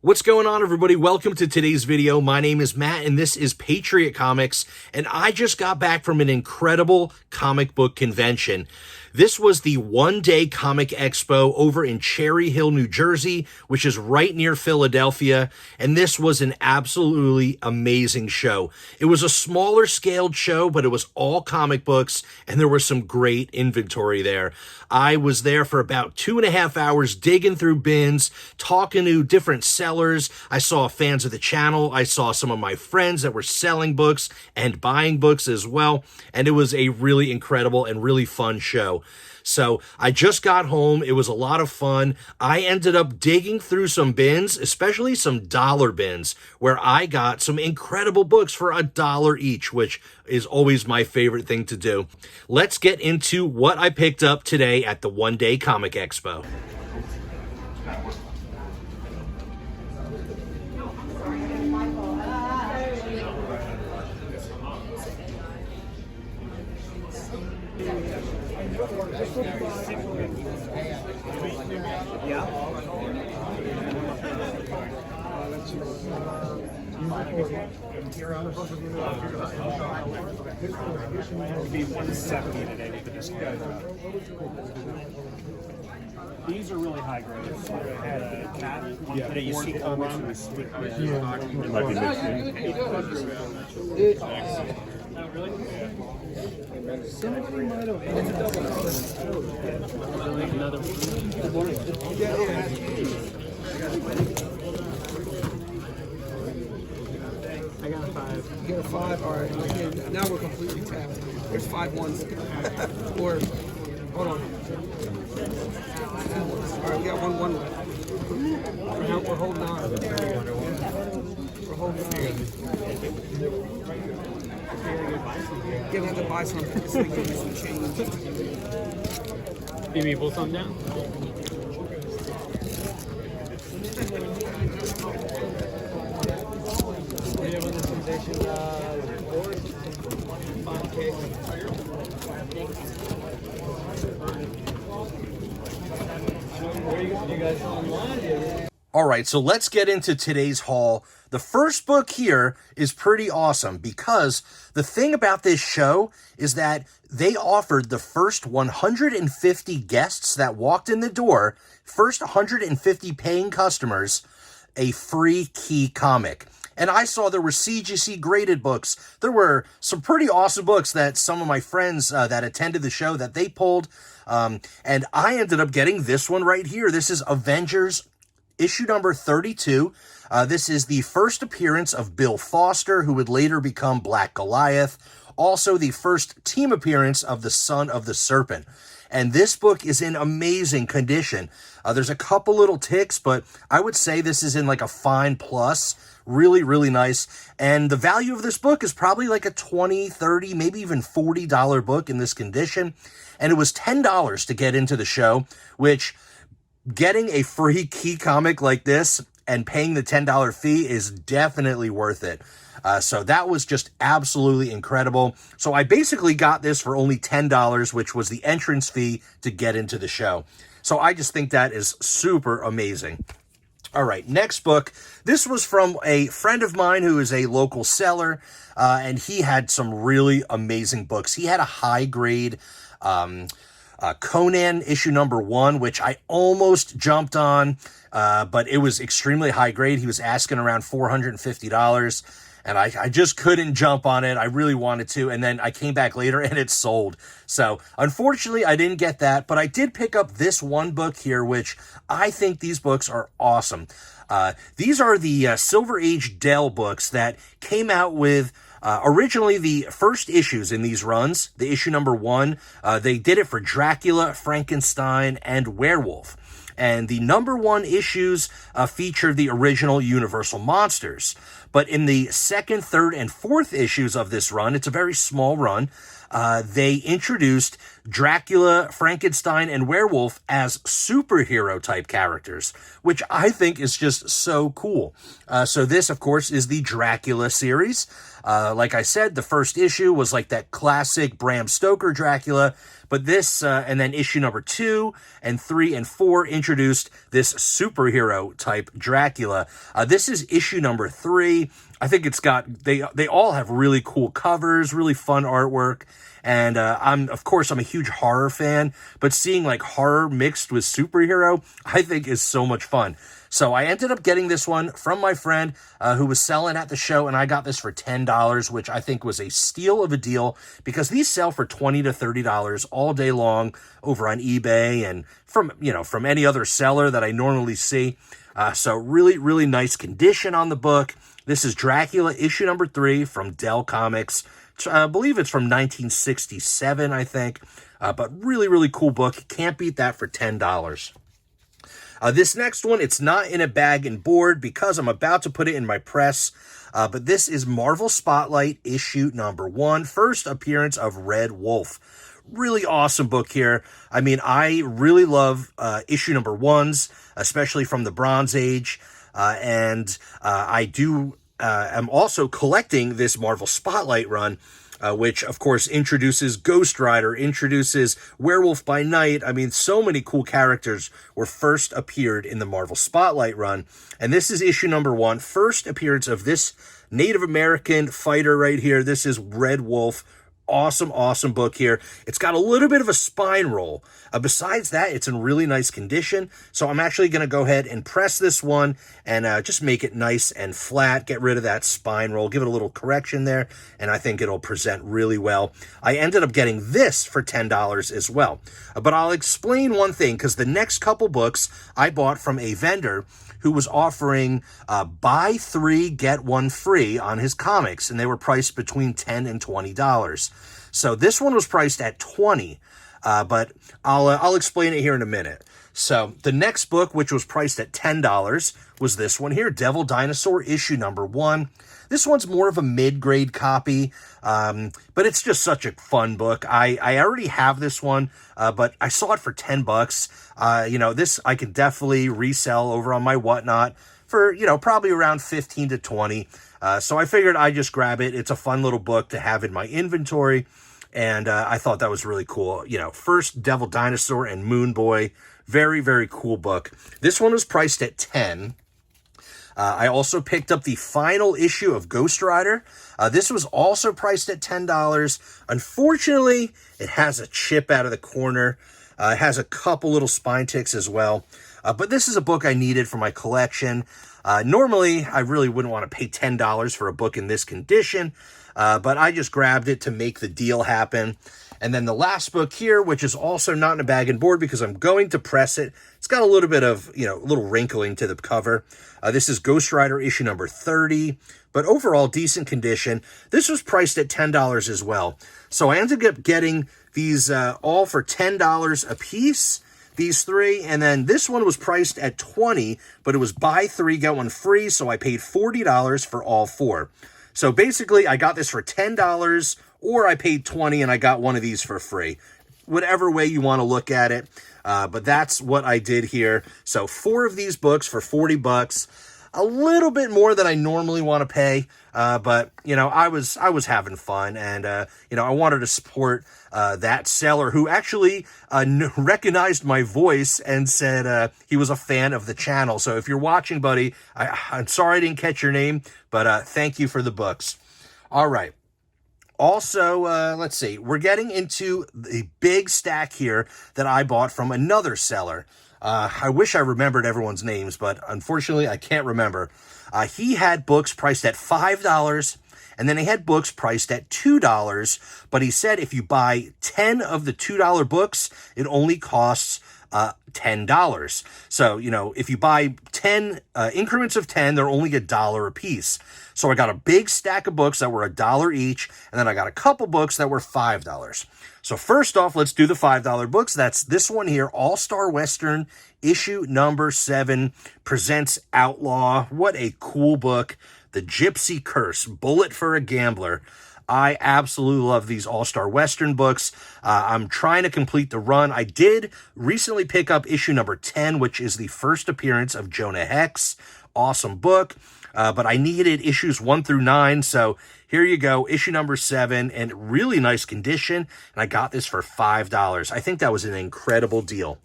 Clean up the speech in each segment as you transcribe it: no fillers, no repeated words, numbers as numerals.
What's going on, everybody? Welcome to today's video. My name is Matt, and this is Patriot Comics, and I just got back from an incredible comic book convention. This was the one-day comic expo over in Cherry Hill, New Jersey, which is right near Philadelphia, and this was an absolutely amazing show. It was a smaller scaled show, but it was all comic books, and there was some great inventory there. I was there for about 2.5 hours digging through bins, talking to different sellers. I saw fans of the channel. I saw some of my friends that were selling books and buying books as well, and it was a really incredible and really fun show. So I just got home. It was a lot of fun. I ended up digging through some bins, especially some dollar bins, where I got some incredible books for $1 each, which is always my favorite thing to do. Let's get into what I picked up today at the One Day Comic Expo. These are really high grade. I had a cat one today. You see comics with it might be mixing. Somebody might have another one. I got a 5. You got a 5? All right. Okay, now we're completely tapped. There's 5 ones. Or, hold on. All right, we got 1 left. Now we're holding on. We're holding on. Gonna have to buy something so we can get some change. You mean pull something down? We have on this sensation board. 5K. You guys online? All right, so let's get into today's haul. The first book here is pretty awesome because the thing about this show is that they offered the first 150 guests that walked in the door, first 150 paying customers, a free key comic. And I saw there were CGC graded books. There were some pretty awesome books that some of my friends that attended the show that they pulled. And I ended up getting this one right here. This is Avengers issue number 32. This is the first appearance of Bill Foster, who would later become Black Goliath. Also the first team appearance of the Son of the Serpent. And this book is in amazing condition. There's a couple little ticks, but I would say this is in like a fine plus. Really, really nice. And the value of this book is probably like a $20, $30, maybe even $40 book in this condition. And it was $10 to get into the show, which getting a free key comic like this and paying the $10 fee is definitely worth it. So that was just absolutely incredible. So I basically got this for only $10, which was the entrance fee to get into the show. So I just think that is super amazing. All right, next book. This was from a friend of mine who is a local seller, and he had some really amazing books. He had a high grade Conan issue number 1, which I almost jumped on, but it was extremely high grade. He was asking around $450, and I just couldn't jump on it. I really wanted to, and then I came back later and it sold. So unfortunately, I didn't get that, but I did pick up this one book here, which I think these books are awesome. These are the Silver Age Dell books that came out with originally the first issues in these runs, the issue number 1. They did it for Dracula, Frankenstein, and Werewolf. And the number 1 issues featured the original Universal monsters. But in the 2nd, 3rd, and 4th issues of this run, it's a very small run, they introduced Dracula, Frankenstein, and Werewolf as superhero type characters, which I think is just so cool. So this, of course, is the Dracula series. Like I said, the first issue was like that classic Bram Stoker Dracula, but this, and then issue number 2 and 3 and 4 introduced this superhero type Dracula. This is issue number 3. I think it's got, they all have really cool covers, really fun artwork. And I'm a huge horror fan, but seeing like horror mixed with superhero, I think is so much fun. So I ended up getting this one from my friend who was selling at the show, and I got this for $10, which I think was a steal of a deal because these sell for $20 to $30 all day long over on eBay and from any other seller that I normally see. So really, really nice condition on the book. This is Dracula issue number 3 from Dell Comics. I believe it's from 1967, I think. But really, really cool book. Can't beat that for $10. This next one, it's not in a bag and board because I'm about to put it in my press. But this is Marvel Spotlight issue number 1. First appearance of Red Wolf. Really awesome book here. I mean, I really love issue number 1s, especially from the Bronze Age. And I am also collecting this Marvel Spotlight run, which, of course, introduces Ghost Rider, introduces Werewolf by Night. I mean, so many cool characters were first appeared in the Marvel Spotlight run. And this is issue number 1, first appearance of this Native American fighter right here. This is Red Wolf. Awesome, awesome book here. It's got a little bit of a spine roll. Besides that, it's in really nice condition. So I'm actually going to go ahead and press this one and just make it nice and flat. Get rid of that spine roll. Give it a little correction there. And I think it'll present really well. I ended up getting this for $10 as well. But I'll explain one thing because the next couple books I bought from a vendor who was offering buy 3, get 1 free on his comics, and they were priced between $10 and $20. So this one was priced at $20, but I'll explain it here in a minute. So the next book, which was priced at $10, was this one here, Devil Dinosaur issue number 1. This one's more of a mid-grade copy, but it's just such a fun book. I already have this one, but I saw it for $10. This I can definitely resell over on my Whatnot for, probably around 15 to 20. So I figured I'd just grab it. It's a fun little book to have in my inventory, and I thought that was really cool. First Devil Dinosaur and Moon Boy. Very, very cool book. This one was priced at $10. I also picked up the final issue of Ghost Rider. This was also priced at $10. Unfortunately, it has a chip out of the corner. It has a couple little spine ticks as well. But this is a book I needed for my collection. Normally, I really wouldn't want to pay $10 for a book in this condition, but I just grabbed it to make the deal happen. And then the last book here, which is also not in a bag and board because I'm going to press it. It's got a little bit of, a little wrinkling to the cover. This is Ghost Rider issue number 30, but overall decent condition. This was priced at $10 as well. So I ended up getting these all for $10 a piece, these 3. And then this one was priced at $20, but it was buy 3, get 1 free. So I paid $40 for all 4. So basically I got this for $10, or I paid $20 and I got one of these for free. Whatever way you want to look at it. But that's what I did here. So 4 of these books for $40. A little bit more than I normally want to pay. But, I was having fun. And, I wanted to support that seller who actually recognized my voice and said he was a fan of the channel. So if you're watching, buddy, I'm sorry I didn't catch your name, but thank you for the books. All right. Also, let's see, we're getting into the big stack here that I bought from another seller. I wish I remembered everyone's names, but unfortunately I can't remember. He had books priced at $5, and then he had books priced at $2, but he said if you buy 10 of the $2 books, it only costs $10. So, if you buy 10 increments of 10, they're only $1 a piece. So I got a big stack of books that were $1 each, and then I got a couple books that were $5. So first off, let's do the $5 books. That's this one here, All-Star Western, issue number 7, presents Outlaw. What a cool book. The Gypsy Curse, Bullet for a Gambler. I absolutely love these All-Star Western books. I'm trying to complete the run. I did recently pick up issue number 10, which is the first appearance of Jonah Hex. Awesome book. But I needed issues 1 through 9, so here you go, issue number 7, in really nice condition, and I got this for $5. I think that was an incredible deal.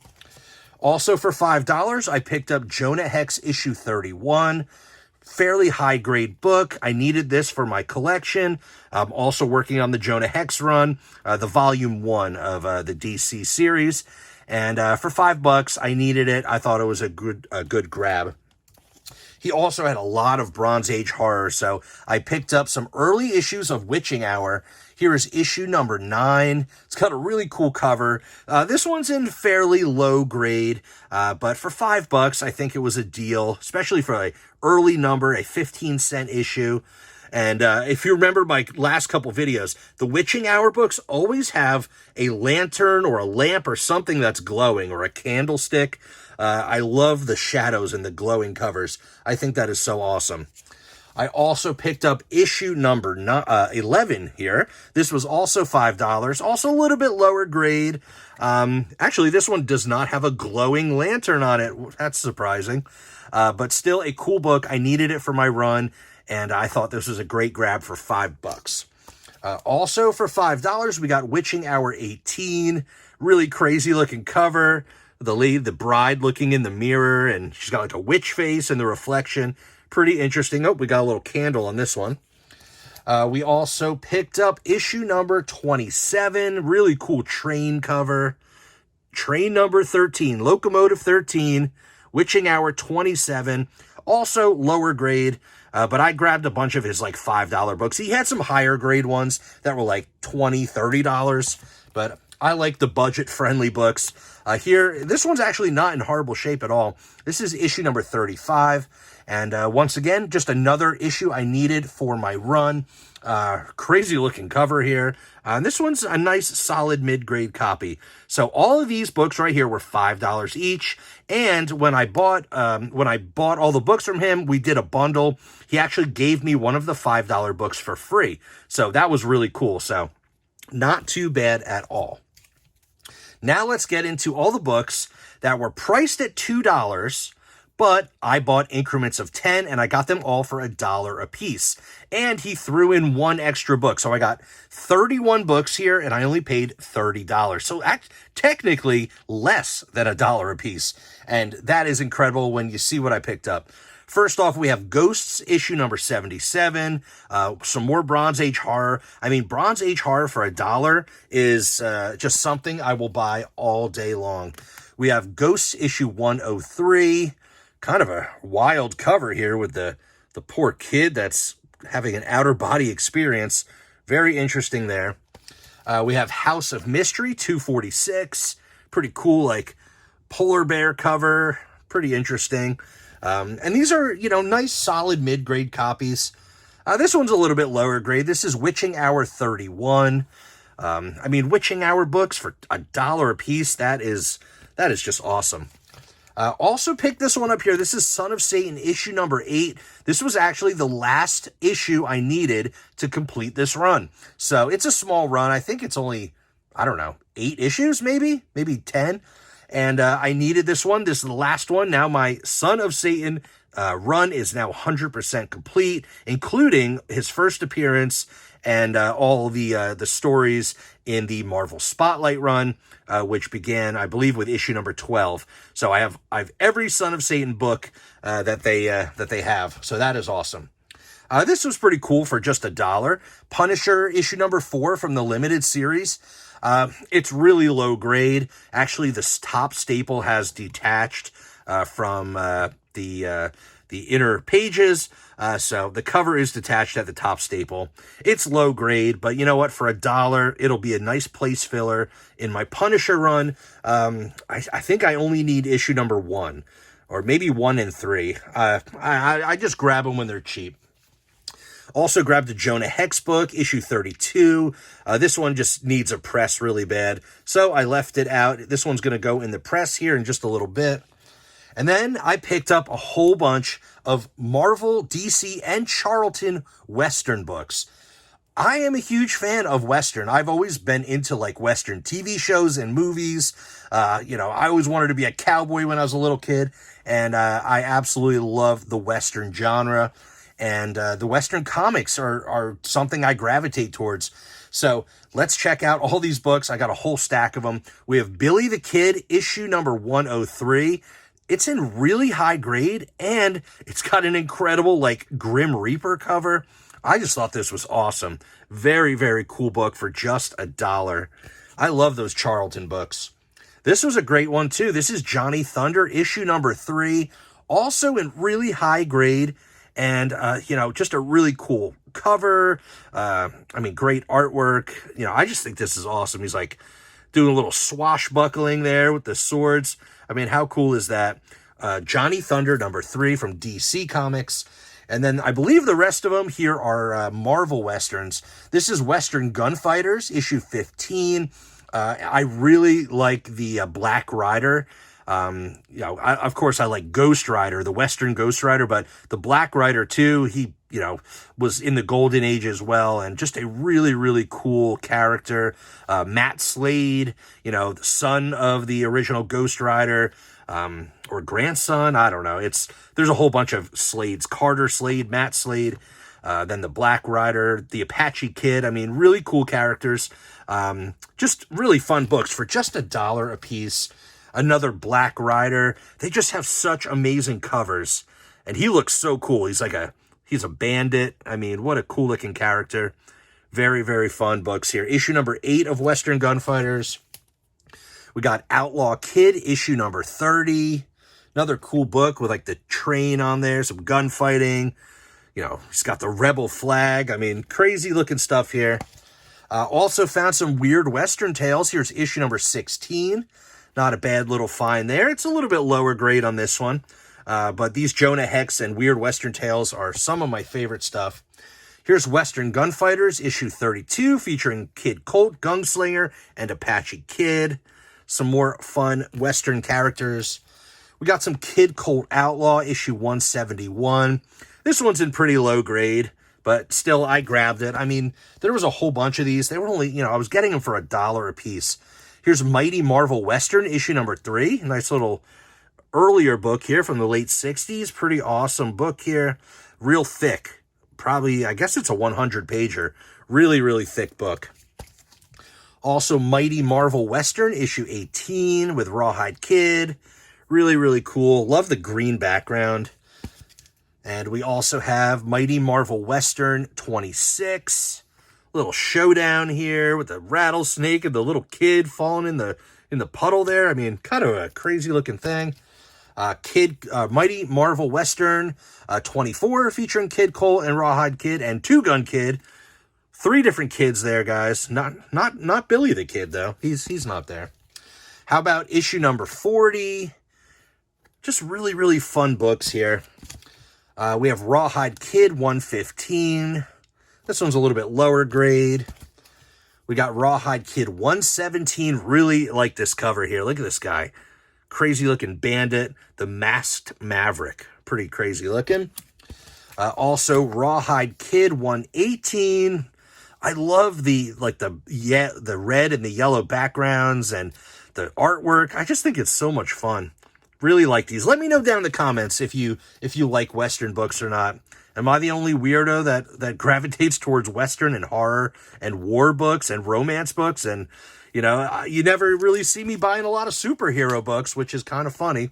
Also for $5, I picked up Jonah Hex issue 31. Fairly high-grade book. I needed this for my collection. I'm also working on the Jonah Hex run, the volume 1 of the DC series, and for $5, I needed it. I thought it was a good grab. He also had a lot of Bronze Age horror, so I picked up some early issues of Witching Hour. Here is issue number 9. It's got a really cool cover. This one's in fairly low grade, but for $5, I think it was a deal, especially for an early number, a 15-cent issue. And if you remember my last couple videos, the Witching Hour books always have a lantern or a lamp or something that's glowing, or a candlestick. I love the shadows and the glowing covers. I think that is so awesome. I also picked up issue number 11 here. This was also $5, also a little bit lower grade. Actually, this one does not have a glowing lantern on it. That's surprising. But still a cool book. I needed it for my run, and I thought this was a great grab for $5. Also for $5, we got Witching Hour 18. Really crazy looking cover. The bride looking in the mirror, and she's got like a witch face in the reflection. Pretty interesting. Oh, we got a little candle on this one. We also picked up issue number 27. Really cool train cover. Train number 13. Locomotive 13. Witching Hour 27. Also lower grade. But I grabbed a bunch of his like $5 books. He had some higher grade ones that were like $20, $30. But I like the budget-friendly books. Here, this one's actually not in horrible shape at all. This is issue number 35. And once again, just another issue I needed for my run. Crazy-looking cover here. And this one's a nice, solid mid-grade copy. So all of these books right here were $5 each. And when I bought all the books from him, we did a bundle. He actually gave me one of the $5 books for free. So that was really cool. So not too bad at all. Now let's get into all the books that were priced at $2, but I bought increments of 10, and I got them all for $1 a piece. And he threw in one extra book. So I got 31 books here, and I only paid $30. So technically less than $1 a piece. And that is incredible when you see what I picked up. First off, we have Ghosts, issue number 77, some more Bronze Age horror. I mean, Bronze Age horror for $1 is just something I will buy all day long. We have Ghosts, issue 103, kind of a wild cover here with the poor kid that's having an outer body experience. Very interesting there. We have House of Mystery, 246, pretty cool, like polar bear cover, pretty interesting. And these are, nice, solid mid-grade copies. This one's a little bit lower grade. This is Witching Hour 31. Witching Hour books for $1 a piece. That is just awesome. Also picked this one up here. This is Son of Satan, issue number 8. This was actually the last issue I needed to complete this run. So it's a small run. I think it's only, 8 issues, maybe 10. And I needed this one. This is the last one. Now my Son of Satan run is now 100% complete, including his first appearance and all the stories in the Marvel Spotlight run, which began, I believe, with issue number 12. So I have every Son of Satan book that they have. So that is awesome. This was pretty cool for just $1. Punisher issue number 4 from the limited series. It's really low grade. Actually, the top staple has detached from the inner pages. So the cover is detached at the top staple. It's low grade, but you know what? For $1, it'll be a nice place filler in my Punisher run. I think I only need issue number 1, or maybe 1 and 3. I just grab them when they're cheap. Also grabbed the Jonah Hex book, issue 32. This one just needs a press really bad, so I left it out. This one's going to go in the press here in just a little bit. And then I picked up a whole bunch of Marvel, DC, and Charlton Western books. I am a huge fan of Western. I've always been into like Western TV shows and movies. I always wanted to be a cowboy when I was a little kid, and I absolutely love the Western genre. And the Western comics are something I gravitate towards. So let's check out all these books. I got a whole stack of them. We have Billy the Kid, issue number 103. It's in really high grade, and it's got an incredible like Grim Reaper cover. I just thought this was awesome. Very, very cool book for just $1. I love those Charlton books. This was a great one too. This is Johnny Thunder, issue number 3. Also in really high grade, and just a really cool cover. Great artwork. I just think this is awesome. He's like doing a little swashbuckling there with the swords. I mean, how cool is that? Johnny Thunder, number 3 from DC Comics. And then I believe the rest of them here are Marvel Westerns. This is Western Gunfighters, issue 15. I really like the Black Rider. Of course, I like Ghost Rider, the Western Ghost Rider, but the Black Rider too, he, was in the Golden Age as well, and just a really, really cool character. Matt Slade, the son of the original Ghost Rider, or grandson, I don't know. There's a whole bunch of Slades, Carter Slade, Matt Slade, then the Black Rider, the Apache Kid. I mean, really cool characters. Just really fun books for just $1 a piece. Another Black Rider. They just have such amazing covers, and he looks so cool. He's a bandit. I mean, what a cool looking character. Very, very fun books here. Issue number 8 of Western Gunfighters. We got Outlaw Kid, issue number 30. Another cool book with like the train on there, some gunfighting. He's got the rebel flag. I mean, crazy looking stuff here. Also found some weird Western tales. Here's issue number 16. Not a bad little find there. It's a little bit lower grade on this one. But these Jonah Hex and Weird Western tales are some of my favorite stuff. Here's Western Gunfighters, issue 32, featuring Kid Colt, Gunslinger, and Apache Kid. Some more fun Western characters. We got some Kid Colt Outlaw, issue 171. This one's in pretty low grade, but still, I grabbed it. I mean, there was a whole bunch of these. They were only, I was getting them for $1 a piece. Here's Mighty Marvel Western, issue number 3. Nice little earlier book here from the late 60s. Pretty awesome book here. Real thick. Probably, I guess it's a 100-pager. Really, really thick book. Also, Mighty Marvel Western, issue 18 with Rawhide Kid. Really, really cool. Love the green background. And we also have Mighty Marvel Western 26. Little showdown here with the rattlesnake and the little kid falling in the puddle there. I mean, kind of a crazy looking thing. Mighty Marvel Western 24, featuring Kid Colt and Rawhide Kid and Two Gun Kid. 3 different kids there, guys. Not Billy the Kid though. He's not there. How about issue number 40? Just really, really fun books here. We have Rawhide Kid 115. This one's a little bit lower grade. We got Rawhide Kid 117. Really like this cover here. Look at this guy. Crazy looking bandit. The Masked Maverick. Pretty crazy looking. Also, Rawhide Kid 118. I love the red and the yellow backgrounds and the artwork. I just think it's so much fun. Really like these. Let me know down in the comments if you like Western books or not. Am I the only weirdo that gravitates towards Western and horror and war books and romance books? And, you never really see me buying a lot of superhero books, which is kind of funny.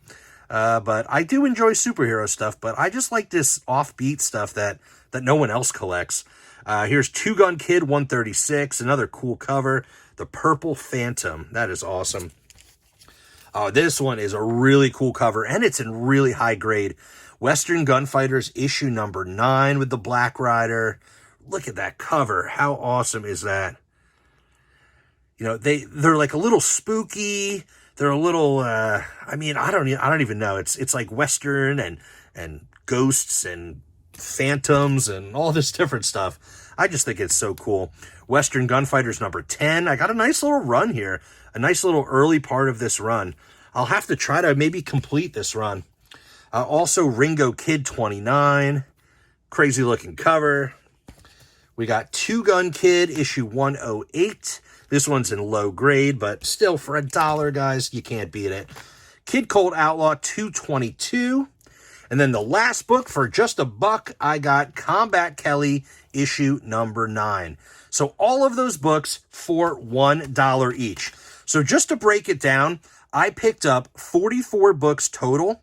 But I do enjoy superhero stuff, but I just like this offbeat stuff that no one else collects. Here's Two Gun Kid 136, another cool cover. The Purple Phantom. That is awesome. Oh, this one is a really cool cover, and it's in really high grade. Western Gunfighters issue number 9 with the Black Rider. Look at that cover. How awesome is that? They're like a little spooky. They're a little, I don't even know. It's like Western and ghosts and phantoms and all this different stuff. I just think it's so cool. Western Gunfighters number 10. I got a nice little run here. A nice little early part of this run. I'll have to try to maybe complete this run. Also, Ringo Kid 29. Crazy looking cover. We got Two Gun Kid, issue 108. This one's in low grade, but still for $1, guys, you can't beat it. Kid Colt Outlaw 222. And then the last book for just $1, I got Combat Kelly, issue number 9. So all of those books for $1 each. So just to break it down, I picked up 44 books total.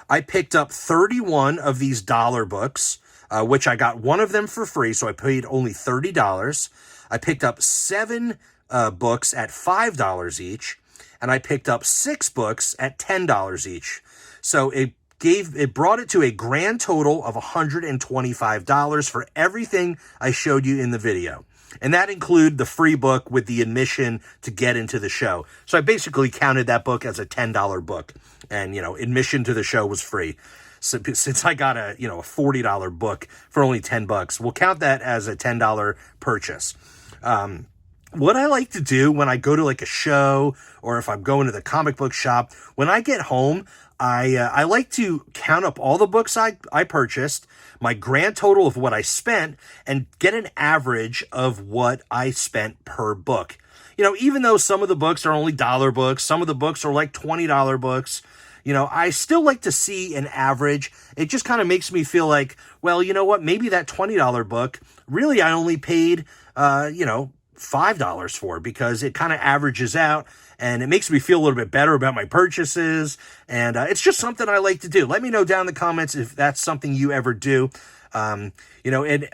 I picked up 31 of these dollar books, which I got one of them for free, so I paid only $30. I picked up 7 books at $5 each, and I picked up 6 books at $10 each. So it brought it to a grand total of $125 for everything I showed you in the video. And that included the free book with the admission to get into the show. So I basically counted that book as a $10 book. And, admission to the show was free. So since I got a $40 book for only $10, we'll count that as a $10 purchase. What I like to do when I go to like a show or if I'm going to the comic book shop, when I get home, I like to count up all the books I purchased, my grand total of what I spent, and get an average of what I spent per book. Even though some of the books are only dollar books, some of the books are like $20 books, I still like to see an average. It just kind of makes me feel like, well, you know what? Maybe that $20 book, really I only paid, $5 for, because it kind of averages out and it makes me feel a little bit better about my purchases. And it's just something I like to do. Let me know down in the comments if that's something you ever do. And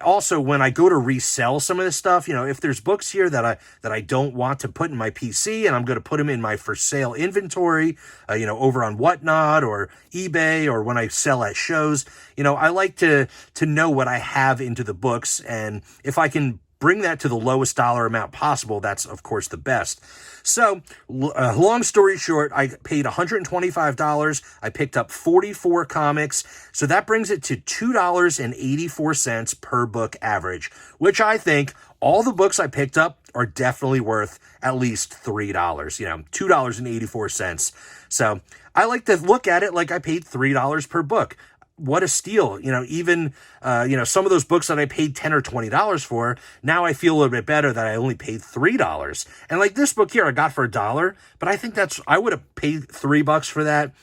also when I go to resell some of this stuff, if there's books here that I don't want to put in my PC and I'm going to put them in my for sale inventory, over on Whatnot or eBay or when I sell at shows, I like to know what I have into the books. And if I can bring that to the lowest dollar amount possible, that's of course the best. So long story short, I paid $125. I picked up 44 comics. So that brings it to $2.84 per book average, which I think all the books I picked up are definitely worth at least $3, $2.84. So I like to look at it like I paid $3 per book. What a steal. Even, some of those books that I paid $10 or $20 for, now I feel a little bit better that I only paid $3. And like this book here, I got for $1, but I think I would have paid $3 for that,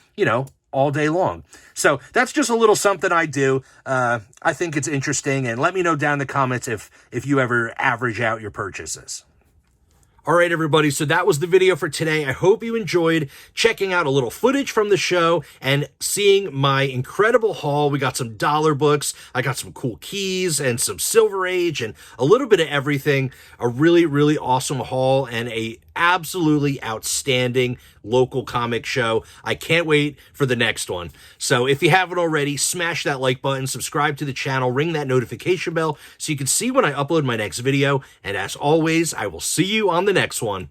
all day long. So that's just a little something I do. I think it's interesting, and let me know down in the comments if you ever average out your purchases. All right, everybody, so that was the video for today. I hope you enjoyed checking out a little footage from the show and seeing my incredible haul. We got some dollar books. I got some cool keys and some Silver Age and a little bit of everything. A really, really awesome haul and a absolutely outstanding local comic show. I can't wait for the next one. So if you haven't already, smash that like button, subscribe to the channel, ring that notification bell so you can see when I upload my next video. And as always, I will see you on the next one.